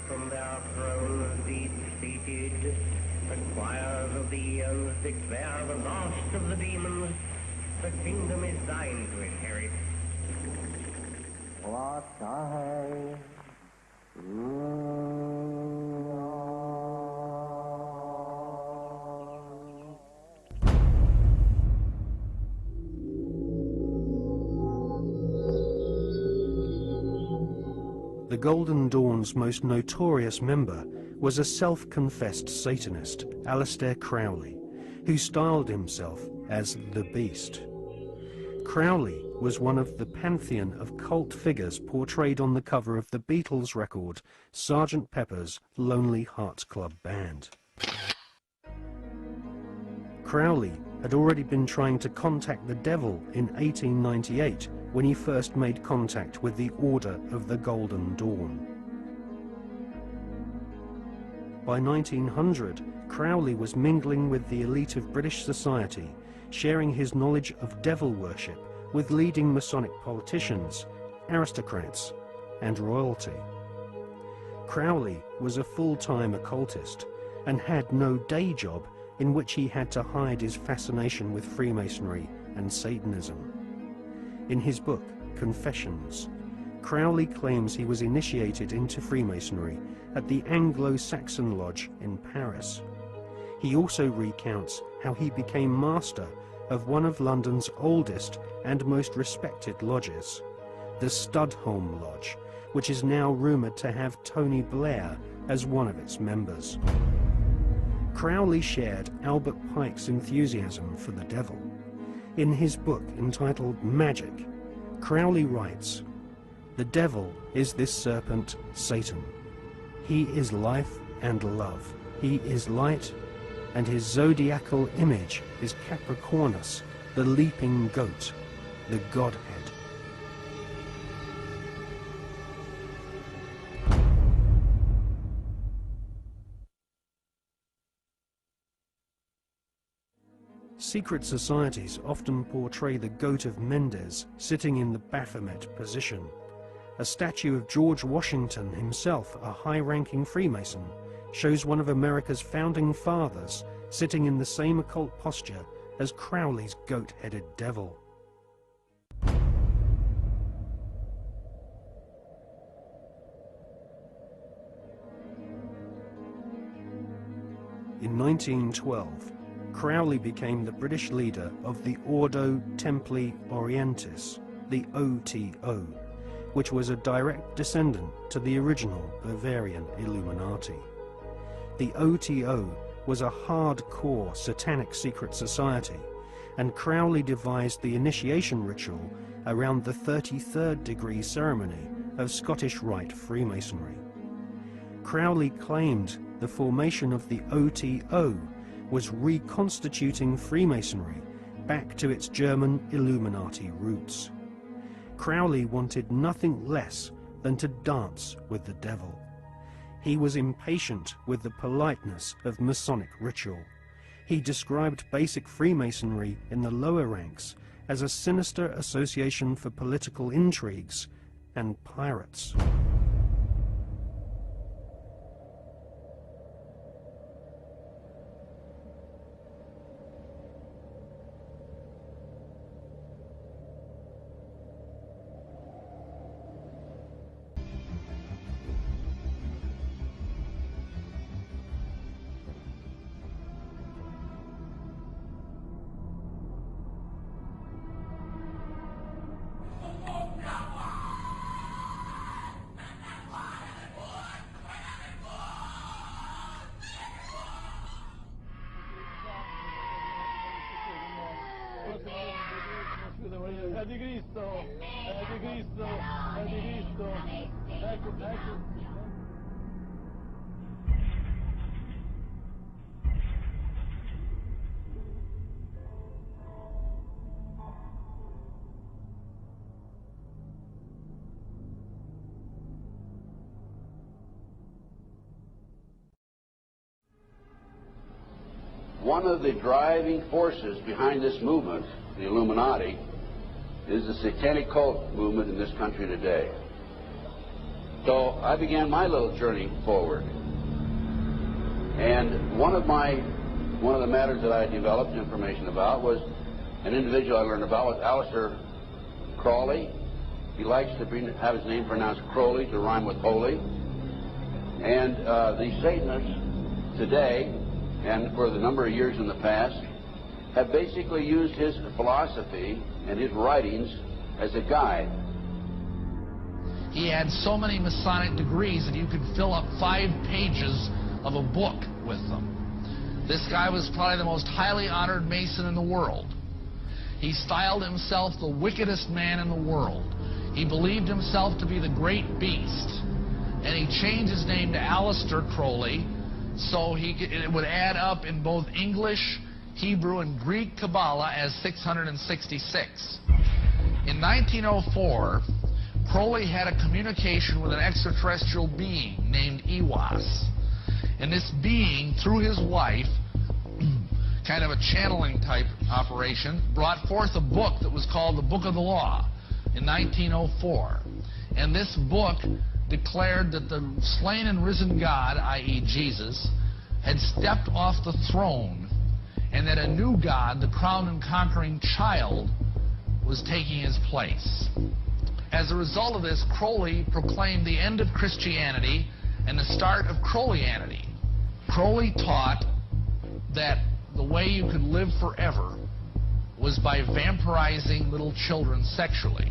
From their thrones deep-seated, the choirs of the eons declare the last of the demons, the kingdom is thine to inherit. What I The Golden Dawn's most notorious member was a self-confessed Satanist, Aleister Crowley, who styled himself as the Beast. Crowley was one of the pantheon of cult figures portrayed on the cover of the Beatles record Sgt. Pepper's Lonely Hearts Club Band. Crowley had already been trying to contact the devil in 1898 when he first made contact with the Order of the Golden Dawn. By 1900, Crowley was mingling with the elite of British society, sharing his knowledge of devil worship with leading Masonic politicians, aristocrats, and royalty. Crowley was a full-time occultist and had no day job in which he had to hide his fascination with Freemasonry and Satanism. In his book, Confessions, Crowley claims he was initiated into Freemasonry at the Anglo-Saxon Lodge in Paris. He also recounts how he became master of one of London's oldest and most respected lodges, the Studholme Lodge, which is now rumoured to have Tony Blair as one of its members. Crowley shared Albert Pike's enthusiasm for the devil. In his book entitled Magic, Crowley writes, "The devil is this serpent, Satan. He is life and love. He is light, and his zodiacal image is Capricornus, the leaping goat, the Godhead." Secret societies often portray the Goat of Mendes sitting in the Baphomet position. A statue of George Washington himself, a high-ranking Freemason, shows one of America's founding fathers sitting in the same occult posture as Crowley's goat-headed devil. In 1912, Crowley became the British leader of the Ordo Templi Orientis, the OTO, which was a direct descendant to the original Bavarian Illuminati. The OTO was a hardcore satanic secret society, and Crowley devised the initiation ritual around the 33rd degree ceremony of Scottish Rite Freemasonry. Crowley claimed the formation of the OTO was reconstituting Freemasonry back to its German Illuminati roots. Crowley wanted nothing less than to dance with the devil. He was impatient with the politeness of Masonic ritual. He described basic Freemasonry in the lower ranks as a sinister association for political intrigues and pirates. Anticristo, Anticristo, Anticristo. Ecco, ecco. One of the driving forces behind this movement, the Illuminati, is the satanic cult movement in this country today. So I began my little journey forward. And one of the matters that I developed information about was an individual I learned about was Aleister Crowley. He likes to have his name pronounced Crowley to rhyme with holy. And the Satanists today, and for the number of years in the past, have basically used his philosophy and his writings as a guide. He had so many Masonic degrees that you could fill up 5 pages of a book with them. This guy was probably the most highly honored Mason in the world. He styled himself the wickedest man in the world. He believed himself to be the great beast, and he changed his name to Aleister Crowley, so it would add up in both English, Hebrew, and Greek Kabbalah as 666. In 1904, Crowley had a communication with an extraterrestrial being named Iwas. And this being, through his wife, kind of a channeling type operation, brought forth a book that was called the Book of the Law in 1904. And this book declared that the slain and risen God, i.e. Jesus, had stepped off the throne, and that a new God, the crowned and conquering child, was taking his place. As a result of this, Crowley proclaimed the end of Christianity and the start of Crowleyanity. Crowley taught that the way you could live forever was by vampirizing little children sexually.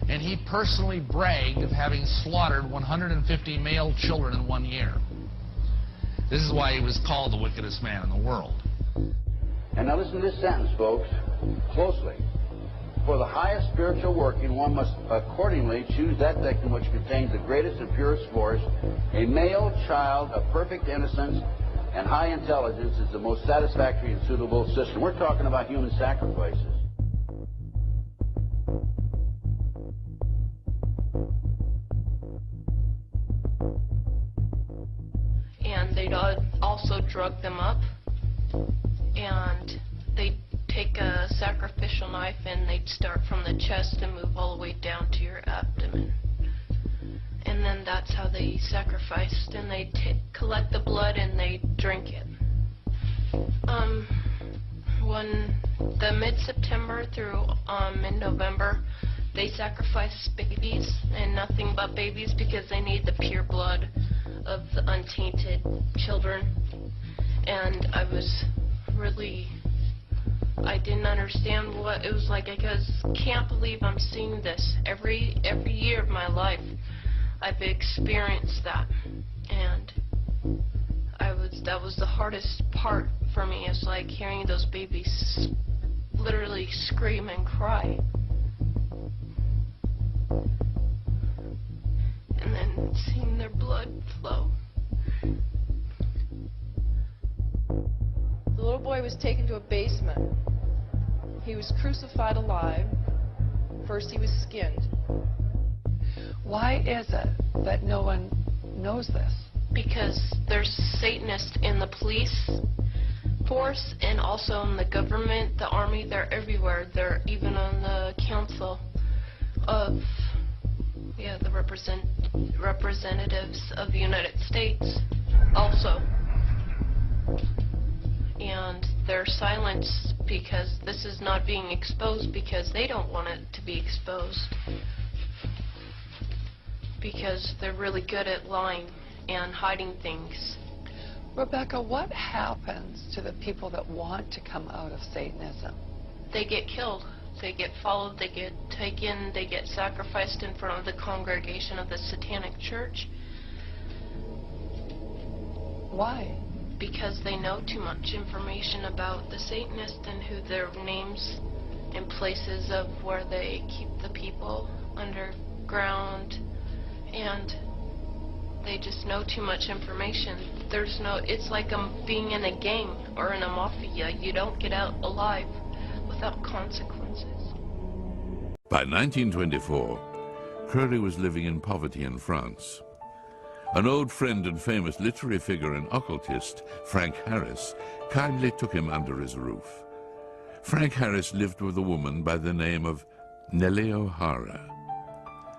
And he personally bragged of having slaughtered 150 male children in 1 year. This is why he was called the wickedest man in the world. And now listen to this sentence, folks, closely. For the highest spiritual working, one must accordingly choose that victim which contains the greatest and purest force. A male child of perfect innocence and high intelligence is the most satisfactory and suitable system. We're talking about human sacrifices. And they'd also drug them up, and they'd take a sacrificial knife and they'd start from the chest and move all the way down to your abdomen. And then that's how they sacrificed, and they'd collect the blood and they'd drink it. When the mid-September through mid-November, they sacrifice babies, and nothing but babies, because they need the pure blood of the untainted children. And I didn't understand what it was like. I can't believe I'm seeing this every year of my life. I've experienced that, and that was the hardest part for me. It's like hearing those babies literally scream and cry, and then seeing their blood flow. The little boy was taken to a basement. He was crucified alive. First he was skinned. Why is it that no one knows this? Because there's Satanists in the police force and also in the government, the army. They're everywhere. They're even on the council of, the representatives of the United States also. And they're silenced because this is not being exposed, because they don't want it to be exposed, because they're really good at lying and hiding things. Rebecca, what happens to the people that want to come out of Satanism? They get killed. They get followed. They get taken. They get sacrificed in front of the congregation of the Satanic Church. Why? Because they know too much information about the Satanists and who their names in places of where they keep the people underground, and they just know too much information. There's no, it's like being in a gang or in a mafia. You don't get out alive without consequences. By 1924, Crowley was living in poverty in France. An old friend and famous literary figure and occultist, Frank Harris, kindly took him under his roof. Frank Harris lived with a woman by the name of Nellie O'Hara.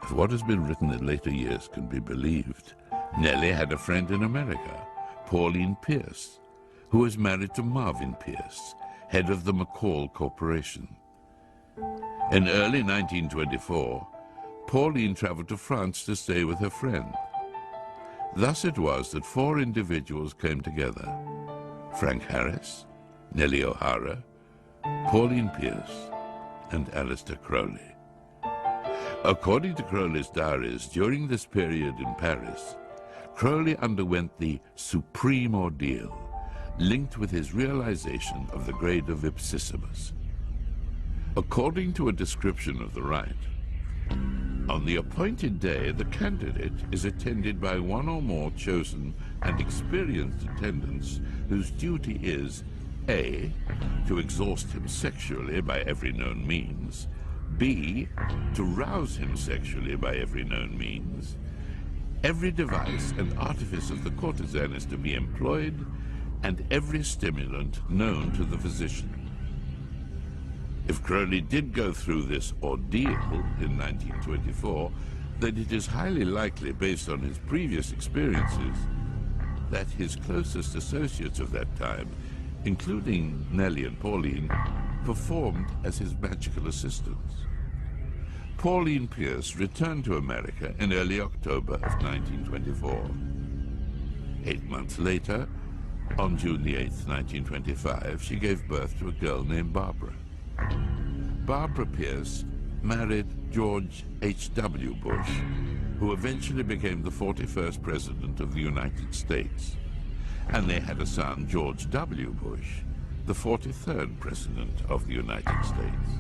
If what has been written in later years can be believed, Nellie had a friend in America, Pauline Pierce, who was married to Marvin Pierce, head of the McCall Corporation. In early 1924, Pauline traveled to France to stay with her friend. Thus it was that 4 individuals came together: Frank Harris, Nellie O'Hara, Pauline Pierce, and Aleister Crowley. According to Crowley's diaries, during this period in Paris, Crowley underwent the supreme ordeal, linked with his realization of the grade of ipsissimus. According to a description of the rite, on the appointed day, the candidate is attended by one or more chosen and experienced attendants whose duty is A, to exhaust him sexually by every known means, B, to rouse him sexually by every known means. Every device and artifice of the courtesan is to be employed, and every stimulant known to the physician. If Crowley did go through this ordeal in 1924, then it is highly likely, based on his previous experiences, that his closest associates of that time, including Nellie and Pauline, performed as his magical assistants. Pauline Pierce returned to America in early October of 1924. 8 months later, on June the 8th, 1925, she gave birth to a girl named Barbara. Barbara Pierce married George H.W. Bush, who eventually became the 41st President of the United States. And they had a son, George W. Bush, the 43rd President of the United States.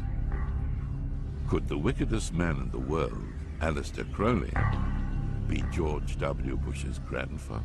Could the wickedest man in the world, Aleister Crowley, be George W. Bush's grandfather?